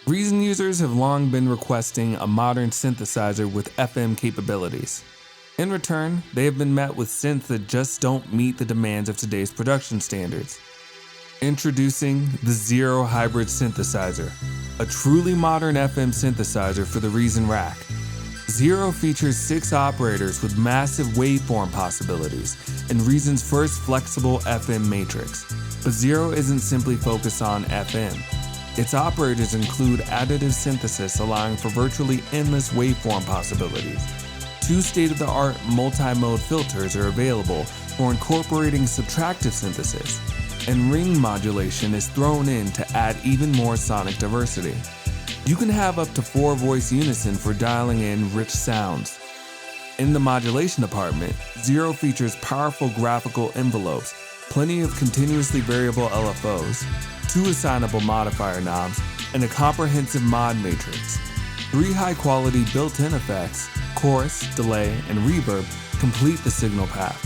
Reason users have long been requesting a modern synthesizer with FM capabilities. In return, they have been met with synths that just don't meet the demands of today's production standards. Introducing the Zero Hybrid Synthesizer, a truly modern FM synthesizer for the Reason rack. Zero features 6 operators with massive waveform possibilities and Reason's first flexible FM matrix. But Zero isn't simply focused on FM. Its operators include additive synthesis, allowing for virtually endless waveform possibilities. 2 state-of-the-art multi-mode filters are available for incorporating subtractive synthesis, and ring modulation is thrown in to add even more sonic diversity. You can have up to 4 voice unison for dialing in rich sounds. In the modulation department, Zero features powerful graphical envelopes, plenty of continuously variable LFOs, 2 assignable modifier knobs, and a comprehensive mod matrix. 3 high-quality built-in effects, chorus, delay, and reverb complete the signal path.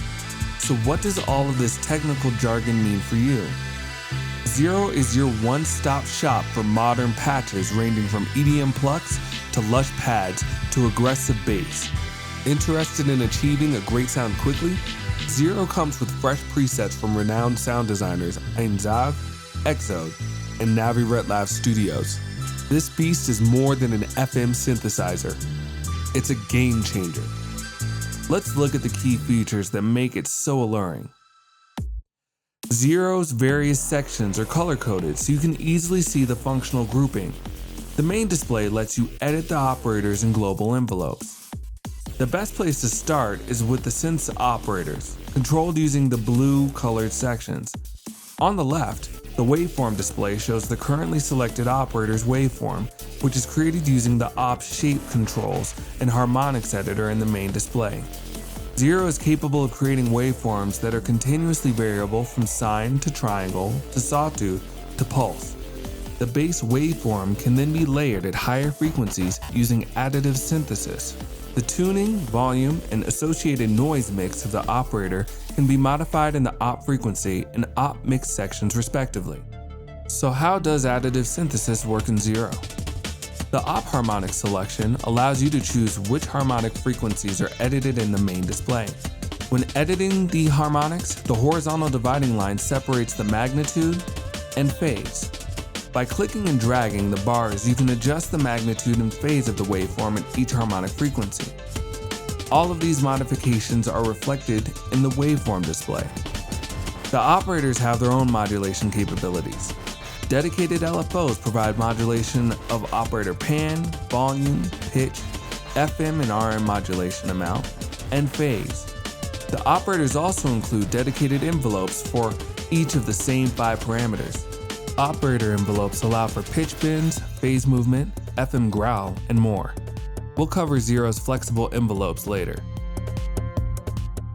So what does all of this technical jargon mean for you? Zero is your one-stop shop for modern patches ranging from EDM plucks to lush pads to aggressive bass. Interested in achieving a great sound quickly? Zero comes with fresh presets from renowned sound designers Einzag, Exode, and Navi-RetLab Studios. This beast is more than an FM synthesizer. It's a game changer. Let's look at the key features that make it so alluring. Zero's various sections are color-coded so you can easily see the functional grouping. The main display lets you edit the operators in global envelopes. The best place to start is with the synth's operators, controlled using the blue colored sections. On the left, the waveform display shows the currently selected operator's waveform, which is created using the op shape controls and harmonics editor in the main display. Zero is capable of creating waveforms that are continuously variable from sine to triangle to sawtooth to pulse. The base waveform can then be layered at higher frequencies using additive synthesis. The tuning, volume, and associated noise mix of the operator can be modified in the op frequency and op mix sections respectively. So how does additive synthesis work in Zero? The op harmonic selection allows you to choose which harmonic frequencies are edited in the main display. When editing the harmonics, the horizontal dividing line separates the magnitude and phase. By clicking and dragging the bars, you can adjust the magnitude and phase of the waveform at each harmonic frequency. All of these modifications are reflected in the waveform display. The operators have their own modulation capabilities. Dedicated LFOs provide modulation of operator pan, volume, pitch, FM and RM modulation amount, and phase. The operators also include dedicated envelopes for each of the same 5 parameters. Operator envelopes allow for pitch bends, phase movement, FM growl, and more. We'll cover Zero's flexible envelopes later.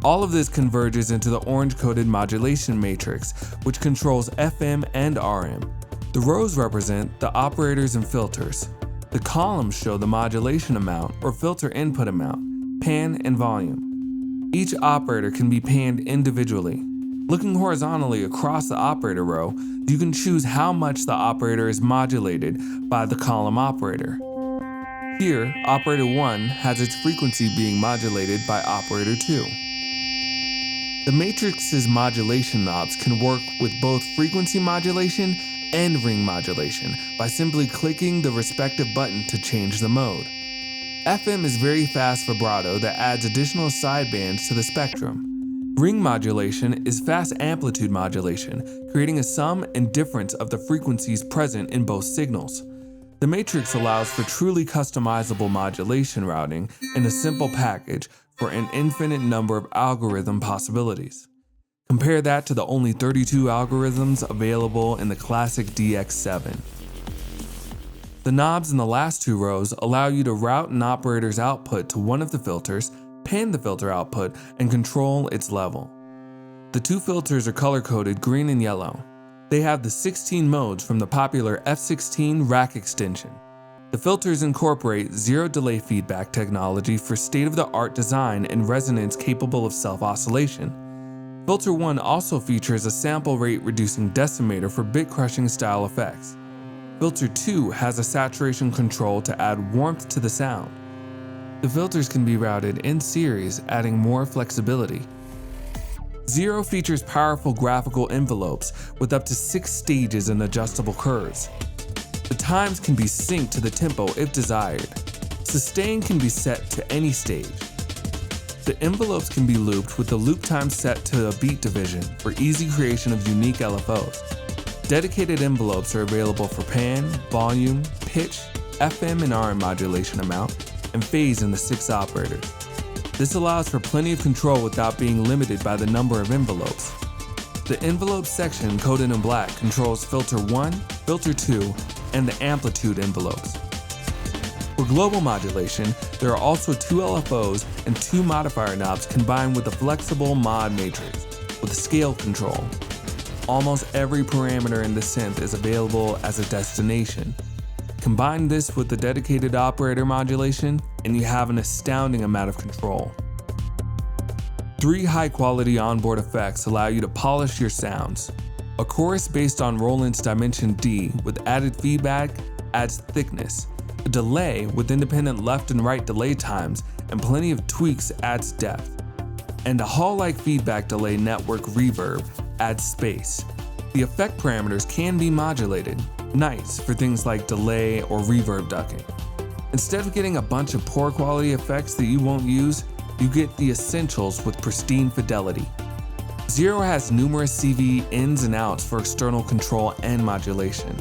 All of this converges into the orange-coded modulation matrix, which controls FM and RM. The rows represent the operators and filters. The columns show the modulation amount or filter input amount, pan and volume. Each operator can be panned individually. Looking horizontally across the operator row, you can choose how much the operator is modulated by the column operator. Here, operator 1 has its frequency being modulated by operator 2. The matrix's modulation knobs can work with both frequency modulation and ring modulation by simply clicking the respective button to change the mode. FM is very fast vibrato that adds additional sidebands to the spectrum. Ring modulation is fast amplitude modulation, creating a sum and difference of the frequencies present in both signals. The matrix allows for truly customizable modulation routing in a simple package for an infinite number of algorithm possibilities. Compare that to the only 32 algorithms available in the classic DX7. The knobs in the last 2 rows allow you to route an operator's output to one of the filters, pan the filter output, and control its level. The 2 filters are color-coded green and yellow. They have the 16 modes from the popular F16 rack extension. The filters incorporate zero delay feedback technology for state-of-the-art design and resonance capable of self-oscillation. Filter 1 also features a sample rate reducing decimator for bit crushing style effects. Filter 2 has a saturation control to add warmth to the sound. The filters can be routed in series, adding more flexibility. 0 features powerful graphical envelopes with up to 6 stages and adjustable curves. The times can be synced to the tempo if desired. Sustain can be set to any stage. The envelopes can be looped with the loop time set to a beat division for easy creation of unique LFOs. Dedicated envelopes are available for pan, volume, pitch, FM and RM modulation amount, and phase in the 6 operators. This allows for plenty of control without being limited by the number of envelopes. The envelope section coded in black controls filter 1, filter 2, and the amplitude envelopes. For global modulation, there are also 2 LFOs and 2 modifier knobs combined with a flexible mod matrix with scale control. Almost every parameter in the synth is available as a destination. Combine this with the dedicated operator modulation, and you have an astounding amount of control. 3 high-quality onboard effects allow you to polish your sounds. A chorus based on Roland's Dimension D with added feedback adds thickness. A delay with independent left and right delay times and plenty of tweaks adds depth. And a hall-like feedback delay network reverb adds space. The effect parameters can be modulated, nice for things like delay or reverb ducking. Instead of getting a bunch of poor quality effects that you won't use, you get the essentials with pristine fidelity. 0 has numerous CV ins and outs for external control and modulation.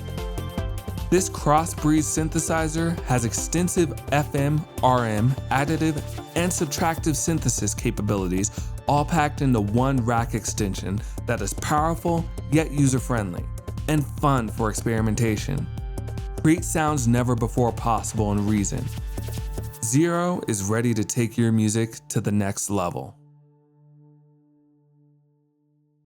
This crossbreed synthesizer has extensive FM, RM, additive, and subtractive synthesis capabilities, all packed into one rack extension that is powerful yet user-friendly and fun for experimentation. Create sounds never before possible in Reason. 0 is ready to take your music to the next level.